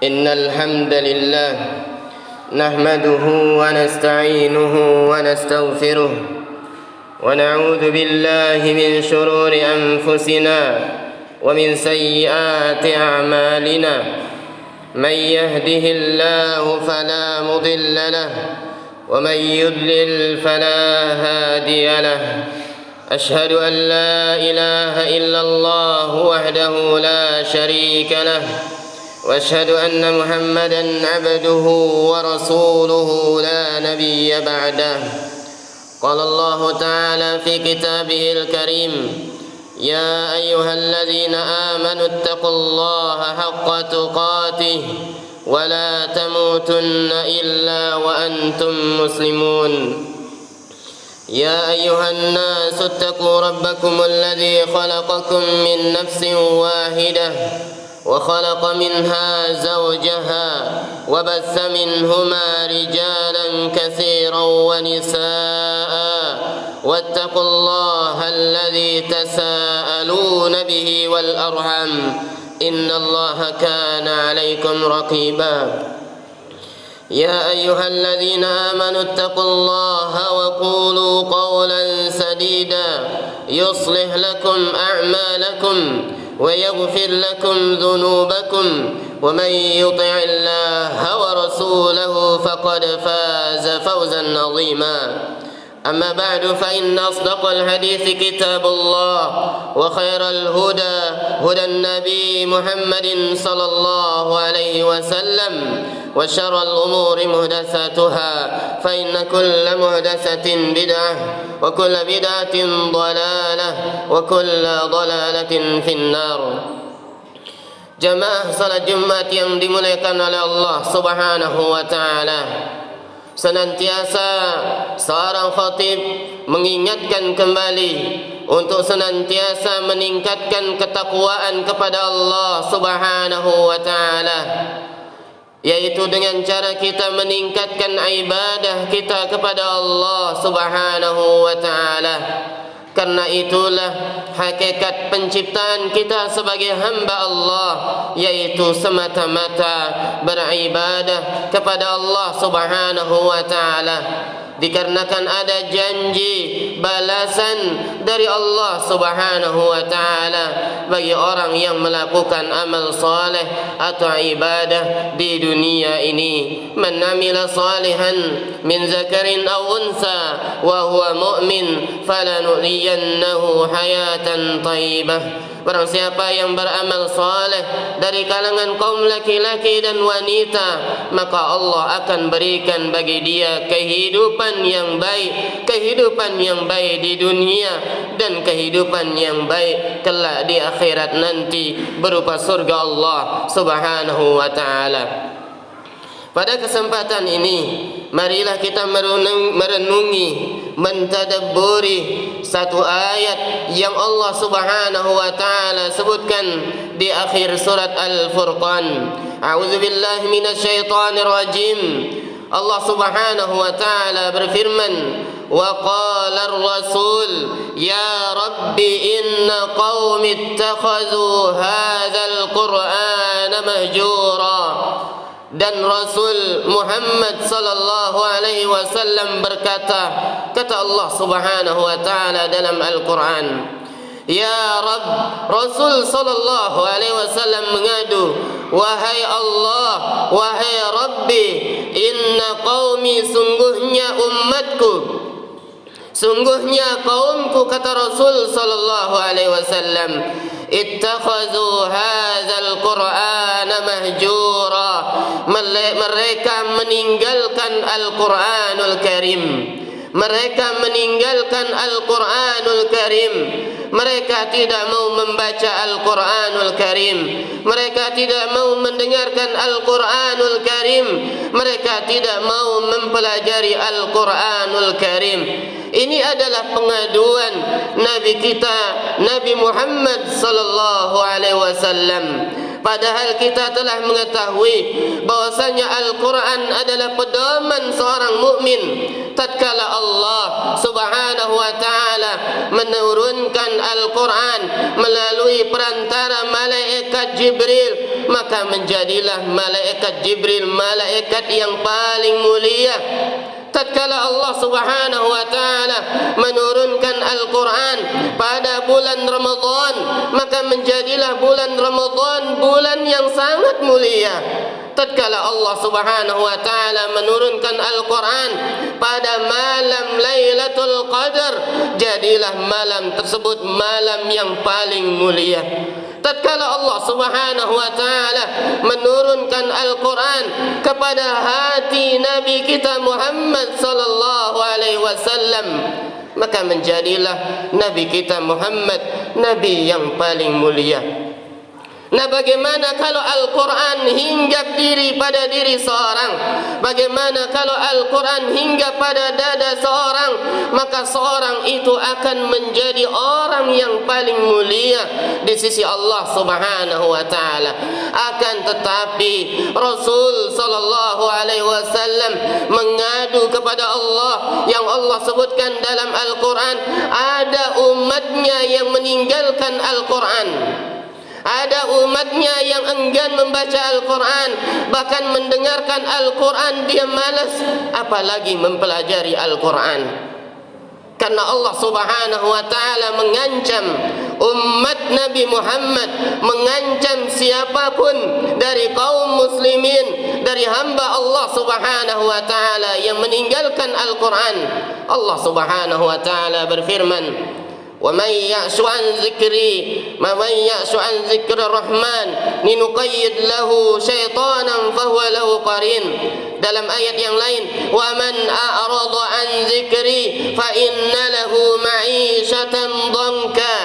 إن الحمد لله نحمده ونستعينه ونستغفره ونعوذ بالله من شرور أنفسنا ومن سيئات أعمالنا من يهده الله فلا مضل له ومن يضلل فلا هادي له أشهد أن لا إله إلا الله وحده لا شريك له وأشهد أن محمدا عبده ورسوله لا نبي بعده قال الله تعالى في كتابه الكريم يا أيها الذين آمنوا اتقوا الله حق تقاته ولا تموتن إلا وأنتم مسلمون يا أيها الناس اتقوا ربكم الذي خلقكم من نفس واحدة وخلق منها زوجها وبث منهما رجالا كثيرا ونساء واتقوا الله الذي تساءلون به والأرحم إن الله كان عليكم رقيبا يا أيها الذين آمنوا اتقوا الله وقولوا قولا سديدا يصلح لكم أعمالكم ويغفر لكم ذنوبكم ومن يطع الله ورسوله فقد فاز فوزا عظيما أما بعد فإن أصدق الحديث كتاب الله وخير الهدى هدى النبي محمد صلى الله عليه وسلم وشر الأمور محدثاتها فإن كل محدثة بدعة وكل بدعة ضلالة وكل ضلالة في النار. Jamaah salat Jumat yang dimuliakan oleh Allah Subhanahu wa taala. Senantiasa seorang khatib mengingatkan kembali untuk senantiasa meningkatkan ketakwaan kepada Allah Subhanahu wa taala, yaitu dengan cara kita meningkatkan ibadah kita kepada Allah Subhanahu wa taala. Karena itulah hakikat penciptaan kita sebagai hamba Allah, yaitu semata-mata beribadah kepada Allah Subhanahu wa taala. Dikarenakan ada janji balasan dari Allah Subhanahu wa taala bagi orang yang melakukan amal saleh atau ibadah di dunia ini. Man amila salihan min zakarin aw unsa wa huwa mu'min falanuhyiyannahu hayatan thayyibah. Barang siapa yang beramal saleh dari kalangan kaum laki-laki dan wanita, maka Allah akan berikan bagi dia kehidupan yang baik di dunia dan kehidupan yang baik kelak di akhirat nanti berupa surga Allah Subhanahu wa taala. Pada kesempatan ini, marilah kita merenungi, mentadabburi satu ayat yang Allah Subhanahu wa taala sebutkan di akhir surat Al-Furqan. A'udzubillahi minasyaitonir rajim. Allah Subhanahu wa taala berfirman, wa qala ar-rasul ya rabbi inna qaumi ittakhadhu hadzal qur'ana mahjura. Dan Rasul Muhammad sallallahu alaihi wasallam berkata, kata Allah Subhanahu wa taala dalam Al-Qur'an, ya Rabb, Rasul sallallahu alaihi wasallam mengadu, wahai Allah, wahai Rabbi, inna qaumi, sungguhnya umatku, sungguhnya kaumku, kata Rasul sallallahu alaihi wasallam, ittakhadhu hadzal qur'ana mahjura. Mereka meninggalkan Al-Qur'anul Karim. Mereka meninggalkan Al-Qur'anul Karim. Mereka tidak mau membaca Al-Qur'anul Karim. Mereka tidak mau mendengarkan Al-Qur'anul Karim. Mereka tidak mau mempelajari Al-Qur'anul Karim. Ini adalah pengaduan Nabi kita, Nabi Muhammad sallallahu alaihi wasallam. Padahal kita telah mengetahui bahwasanya Al-Quran adalah pedoman seorang mukmin tatkala Allah Subhanahu wa taala menurunkan Al-Quran melalui perantara malaikat Jibril, maka menjadilah malaikat Jibril malaikat yang paling mulia. Tatkala Allah Subhanahu wa taala menurunkan Al-Qur'an pada bulan Ramadan, maka menjadilah bulan Ramadan bulan yang sangat mulia. Tatkala Allah Subhanahu wa taala menurunkan Al-Qur'an pada malam Lailatul Qadar, jadilah malam tersebut malam yang paling mulia. Tatkala Allah Subhanahu wa taala menurunkan Al-Qur'an kepada hati Nabi kita Muhammad sallallahu alaihi wasallam, maka menjadilah Nabi kita Muhammad nabi yang paling mulia. Nah, bagaimana kalau Al-Quran hinggap diri pada diri seorang? Bagaimana kalau Al-Quran hinggap pada dada seorang? Maka seorang itu akan menjadi orang yang paling mulia di sisi Allah Subhanahu wa taala. Akan tetapi Rasul sallallahu alaihi wasallam mengadu kepada Allah yang Allah sebutkan dalam Al-Quran, ada umatnya yang meninggalkan Al-Quran. Ada umatnya yang enggan membaca Al-Quran, bahkan mendengarkan Al-Quran dia malas, apalagi mempelajari Al-Quran. Karena Allah Subhanahu wa taala mengancam umat Nabi Muhammad, mengancam siapapun dari kaum muslimin, dari hamba Allah Subhanahu wa taala yang meninggalkan Al-Quran. Allah Subhanahu wa taala berfirman, وَمَنْ يَعْشُ عَنْ ذِكْرِ الرَّحْمَنِ لِنُقَيِّدْ لَهُ شَيْطَانًا فَهُوَ لَهُ قَرِينٌ. Dalam ayat yang lain, وَمَنْ أَعْرَضَ عَنْ ذِكْرِي فَإِنَّ لَهُ مَعِيشَةً ضَنْكًا.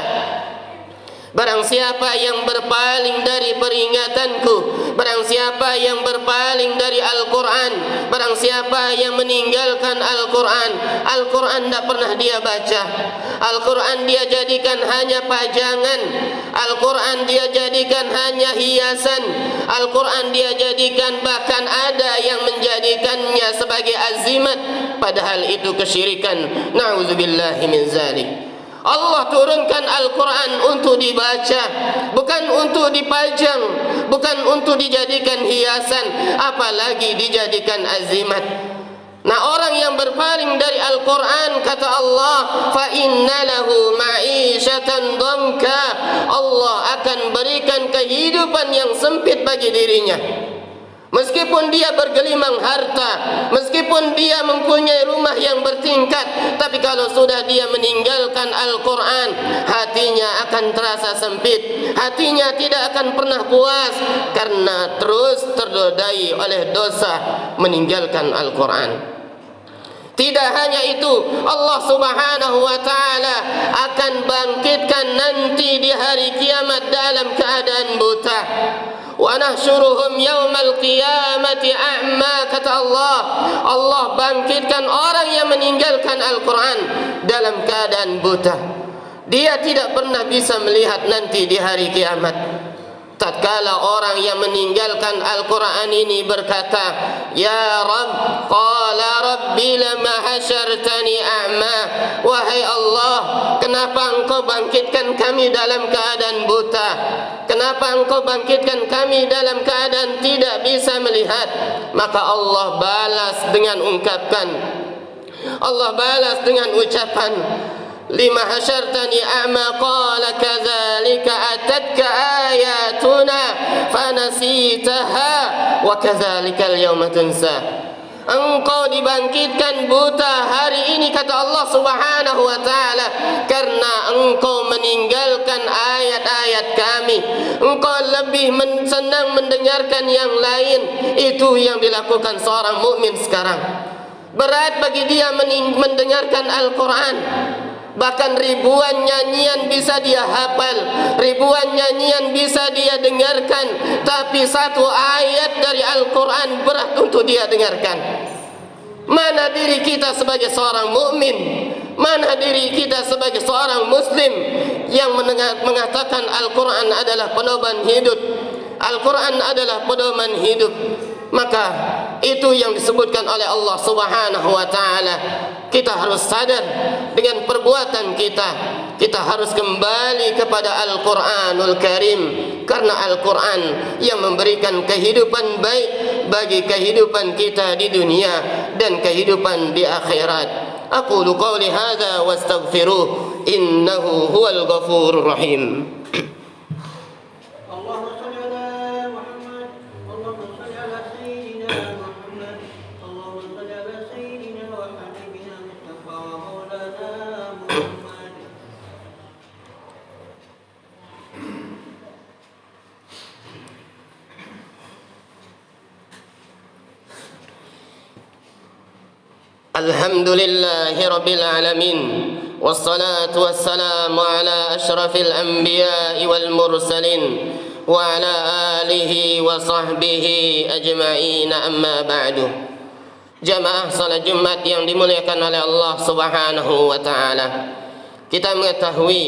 Barang siapa yang berpaling dari peringatanku, barang siapa yang berpaling dari Al-Quran, barang siapa yang meninggalkan Al-Quran, Al-Quran tidak pernah dia baca, Al-Quran dia jadikan hanya pajangan, Al-Quran dia jadikan hanya hiasan, Al-Quran dia jadikan bahkan ada yang menjadikannya sebagai azimat, padahal itu kesyirikan. Na'udzubillahi min zalik. Allah turunkan Al-Quran untuk dibaca, bukan untuk dipajang, bukan untuk dijadikan hiasan, apalagi dijadikan azimat. Nah, orang yang berpaling dari Al-Quran, kata Allah, فَإِنَّ لَهُ مَعِيشَةً ضَنْكًا. Allah akan berikan kehidupan yang sempit bagi dirinya. Meskipun dia bergelimang harta, meskipun dia mempunyai rumah yang bertingkat, tapi kalau sudah dia meninggalkan Al-Quran, hatinya akan terasa sempit, hatinya tidak akan pernah puas, karena terus terdodai oleh dosa meninggalkan Al-Quran. Tidak hanya itu, Allah Subhanahu wa taala akan bangkitkan nanti di hari kiamat dalam keadaan buta. Wa nahsyuruhum yaumal qiyamati a'ma, kata Allah. Allah bangkitkan orang yang meninggalkan Al-Quran dalam keadaan buta. Dia tidak pernah bisa melihat nanti di hari kiamat. Tatkala orang yang meninggalkan Al-Quran ini berkata, Ya Rabb, qala Rabbi lama hasyartani a'ma. Wahai Allah, kenapa engkau bangkitkan kami dalam keadaan buta? Kenapa engkau bangkitkan kami dalam keadaan tidak bisa melihat? Maka Allah balas dengan ungkapkan, Allah balas dengan ucapan, Lima hasyartani a'ma qala kadzalika atatka ayatuna fanasitaha wa kadzalika al-yawma tunsa. Engkau dibangkitkan buta hari ini, kata Allah Subhanahu wa taala, karena engkau meninggalkan ayat-ayat kami. Engkau lebih senang mendengarkan yang lain. Itu yang dilakukan seorang mukmin sekarang. Berat bagi dia mendengarkan Al-Quran. Bahkan ribuan nyanyian bisa dia hafal, ribuan nyanyian bisa dia dengarkan, tapi satu ayat dari Al-Quran berat untuk dia dengarkan. Mana diri kita sebagai seorang mukmin? Mana diri kita sebagai seorang muslim yang mengatakan Al-Quran adalah pedoman hidup? Al-Quran adalah pedoman hidup. Maka itu yang disebutkan oleh Allah Subhanahu wa taala. Kita harus sadar dengan perbuatan kita, kita harus kembali kepada Al-Quranul Karim, karena Al-Quran yang memberikan kehidupan baik bagi kehidupan kita di dunia dan kehidupan di akhirat. Aqulu qawli hadza wastaghfiruh, innahu huwal ghafurur rahim. Alhamdulillahi Rabbil Alamin, wassalatu wassalamu ala ashrafil anbiya'i wal mursalin wa ala alihi wa sahbihi ajma'in, amma ba'du. Jamaah salat Jumat yang dimuliakan oleh Allah Subhanahu wa ta'ala, kita mengetahui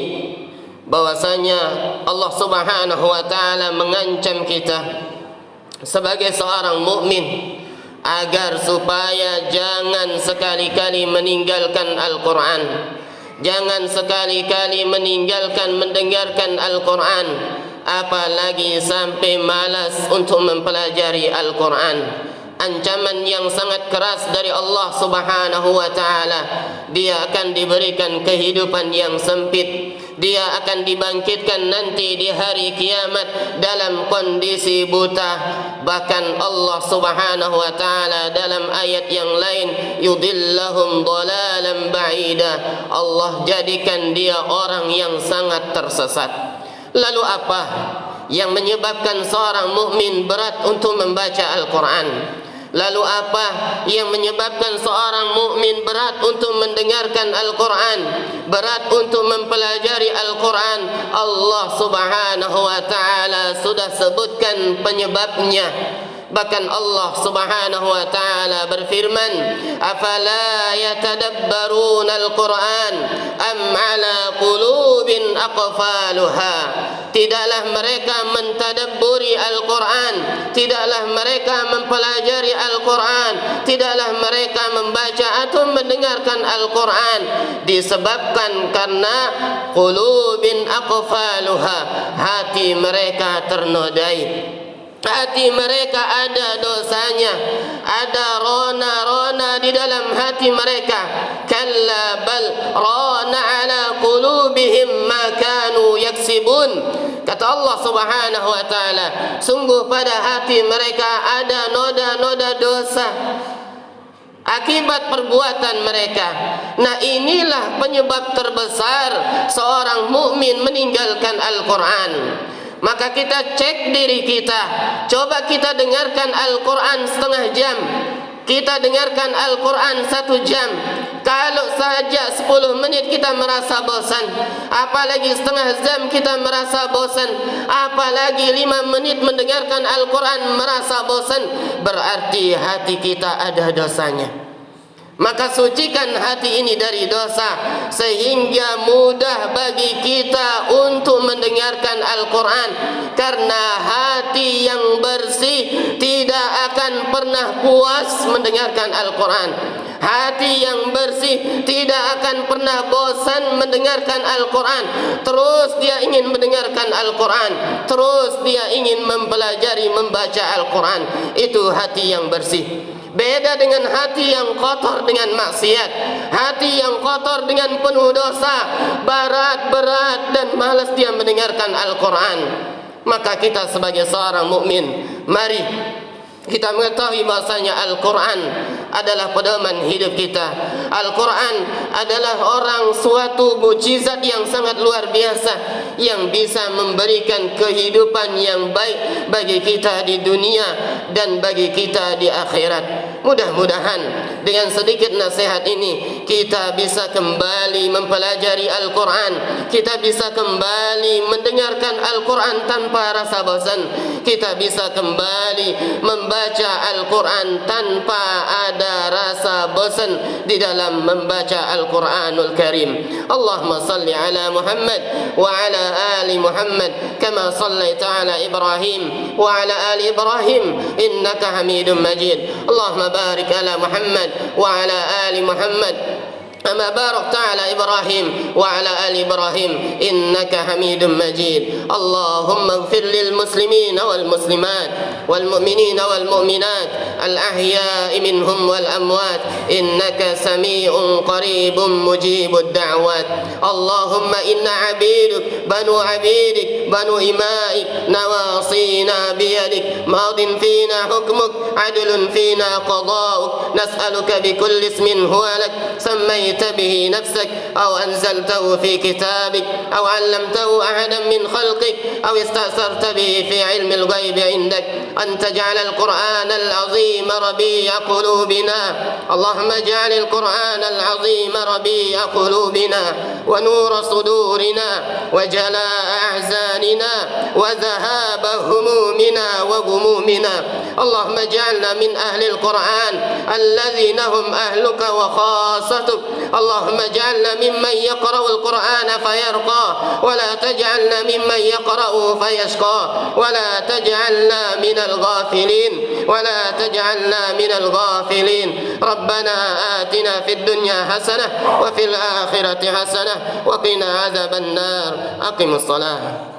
bahwasanya Allah Subhanahu wa ta'ala mengancam kita sebagai seorang mukmin agar supaya jangan sekali-kali meninggalkan Al-Quran, jangan sekali-kali meninggalkan mendengarkan Al-Quran, apalagi sampai malas untuk mempelajari Al-Quran. Ancaman yang sangat keras dari Allah Subhanahu wa ta'ala. Dia akan diberikan kehidupan yang sempit, dia akan dibangkitkan nanti di hari kiamat dalam kondisi buta. Bahkan Allah Subhanahu wa ta'ala dalam ayat yang lain, yudillahum dhalalan ba'ida, Allah jadikan dia orang yang sangat tersesat. Lalu apa yang menyebabkan seorang mukmin berat untuk membaca Al-Quran? Lalu apa yang menyebabkan seorang mukmin berat untuk mendengarkan Al-Quran, berat untuk mempelajari Al-Quran? Allah Subhanahu wa ta'ala sudah sebutkan penyebabnya. Bahkan Allah Subhanahu wa ta'ala berfirman, afala yatadabbaruna al-Quran am ala qulubin aqfaluha. Tidaklah mereka mentadabburi Al-Quran, tidaklah mereka mempelajari Al-Quran, tidaklah mereka membaca atau mendengarkan Al-Quran, disebabkan karena qulubin aqfaluha, hati mereka ternodai, hati mereka ada dosanya, ada rona-rona di dalam hati mereka. Kalla bal rana ala qulubihim ma kanu yaksibun. Kata Allah Subhanahu wa ta'ala, sungguh pada hati mereka ada noda-noda dosa akibat perbuatan mereka. Nah, inilah penyebab terbesar seorang mukmin meninggalkan Al-Quran. Maka kita cek diri kita, coba kita dengarkan Al-Quran setengah jam, kita dengarkan Al-Quran 1 jam. Kalau saja 10 menit kita merasa bosan, apalagi setengah jam kita merasa bosan, apalagi 5 menit mendengarkan Al-Quran merasa bosan, berarti hati kita ada dosanya. Maka sucikan hati ini dari dosa, sehingga mudah bagi kita untuk mendengarkan Al-Quran. Karena hati yang bersih tidak akan pernah puas mendengarkan Al-Quran. Hati yang bersih tidak akan pernah bosan mendengarkan Al-Quran. Terus dia ingin mendengarkan Al-Quran, terus dia ingin mempelajari, membaca Al-Quran. Itu hati yang bersih. Beda dengan hati yang kotor dengan maksiat, hati yang kotor dengan penuh dosa, berat dan malas dia mendengarkan Al-Quran. Maka kita sebagai seorang mukmin, mari kita mengetahui bahasanya Al-Quran adalah pedoman hidup kita. Al-Quran adalah suatu mukjizat yang sangat luar biasa, yang bisa memberikan kehidupan yang baik bagi kita di dunia dan bagi kita di akhirat. Mudah-mudahan dengan sedikit nasihat ini kita bisa kembali mempelajari Al-Quran, kita bisa kembali mendengarkan Al-Quran tanpa rasa bosan, kita bisa kembali membaca Al-Quran tanpa ada rasa bosan di dalam membaca Al-Quranul Karim. Allahumma salli ala Muhammad wa ala ali Muhammad kama sallaita ala Ibrahim wa ala ali Ibrahim innaka Hamidum Majid. Allahumma barik ala Muhammad wa ala ali Muhammad كما باركت على إبراهيم وعلى آل إبراهيم إنك حميد مجيد. اللهم اغفر للمسلمين والمسلمات والمؤمنين والمؤمنات الأحياء منهم والأموات إنك سميع قريب مجيب الدعوات. اللهم إن عبيدك بنو إمائك نواصينا بيدك ماض فينا حكمك عدل فينا قضاؤك. نسألك بكل اسم هو لك سميت به نفسك أو أنزلته في كتابك أو علمته أحدا من خلقك أو استأثرت به في علم الغيب عندك أن تجعل القرآن العظيم ربيع قلوبنا. اللهم اجعل القرآن العظيم ربيع قلوبنا ونور صدورنا وجلاء أحزاننا وذهاب همومنا وغمومنا. اللهم اجعلنا من أهل القرآن الذين هم أهلك وخاصتك. اللهم اجعلنا ممن يقرأ القرآن فيرقى ولا تجعلنا ممن يقرأه فيشقى ولا تجعلنا من الغافلين. ربنا آتنا في الدنيا حسنة وفي الآخرة حسنة وقنا عذاب النار. أقم الصلاة.